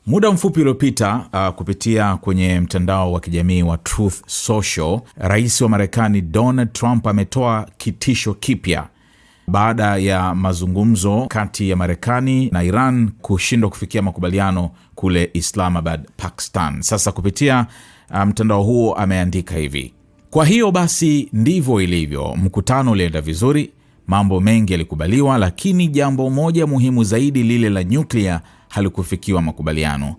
Muda mfupi uliopita kupitia kwenye mtandao wa kijamii wa Truth Social, Rais wa Marekani Donald Trump ametoa kitisho kipya baada ya mazungumzo kati ya Marekani na Iran kushindwa kufikia makubaliano kule Islamabad, Pakistan. Sasa kupitia mtandao huo ameandika hivi: kwa hiyo basi ndivyo ilivyo, mkutano ulienda vizuri, mambo mengi yalikubaliwa, lakini jambo moja muhimu zaidi, lile la nyuklia, halikufikiwa makubaliano.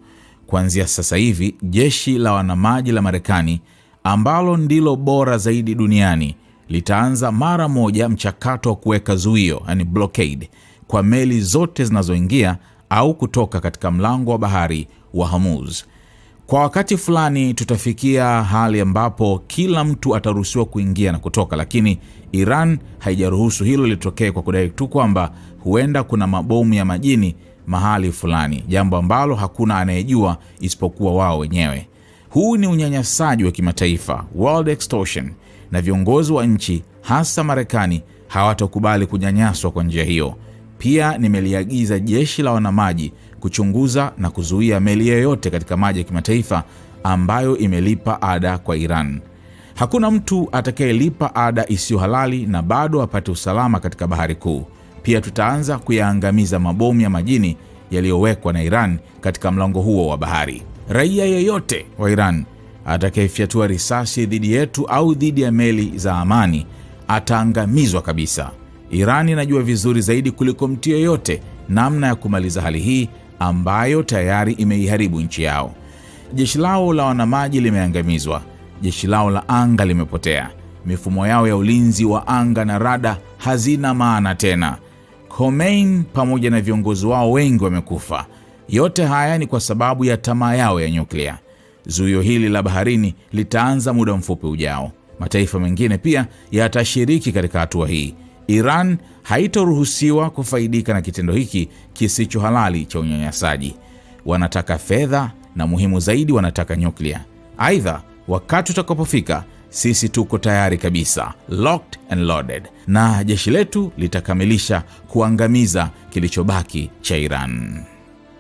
Kuanzia sasa hivi, jeshi la wanamaji la Marekani, ambalo ndilo bora zaidi duniani, litaanza mara moja mchakato wa kuweka zuio, yani blockade, kwa meli zote zinazoingia au kutoka katika mlango wa bahari wa Hormuz. Kwa wakati fulani tutafikia hali ambapo kila mtu ataruhusiwa kuingia na kutoka, lakini Iran haijaruhusu hilo litokee kwa kudai tu kwamba huenda kuna mabomu ya majini mahali fulani, jambo ambalo hakuna anayejua isipokuwa wao wenyewe. Huu ni unyanyasaji wa kimataifa, world extortion, na viongozi wa nchi hasa Marekani hawatakubali kunyanyaswa kwa njia hiyo. Pia nimeliagiza jeshi la wanamaji kuchunguza na kuzuia meli yoyote katika maji ya kimataifa ambayo imelipa ada kwa Iran. Hakuna mtu atakayelipa ada isiyo halali na bado apate usalama katika bahari kuu. Pia tutaanza kuyaangamiza mabomu ya majini yaliyowekwa na Iran katika mlango huo wa bahari. Raia yeyote wa Iran atakayefyatua risasi dhidi yetu au dhidi ya meli za amani ataangamizwa kabisa. Iran inajua vizuri zaidi kuliko mtu yeyote namna ya kumaliza hali hii ambayo tayari imeiharibu nchi yao. Jeshi lao la wanamaji limeangamizwa, jeshi lao la anga limepotea, mifumo yao ya ulinzi wa anga na rada hazina maana tena. Khomeini pamoja na viongozi wao wengi wamekufa. Yote haya ni kwa sababu ya tamaa yao ya nyuklia. Zuio hili la baharini litaanza muda mfupi ujao. Mataifa mengine pia yatashiriki katika hatua hii. Iran haitoruhusiwa kufaidika na kitendo hiki kisicho halali cha unyanyasaji. Wanataka fedha na muhimu zaidi wanataka nyuklia. Aidha, wakati utakapofika, sisi tuko tayari kabisa, locked and loaded, na jeshi letu litakamilisha kuangamiza kilichobaki cha Iran.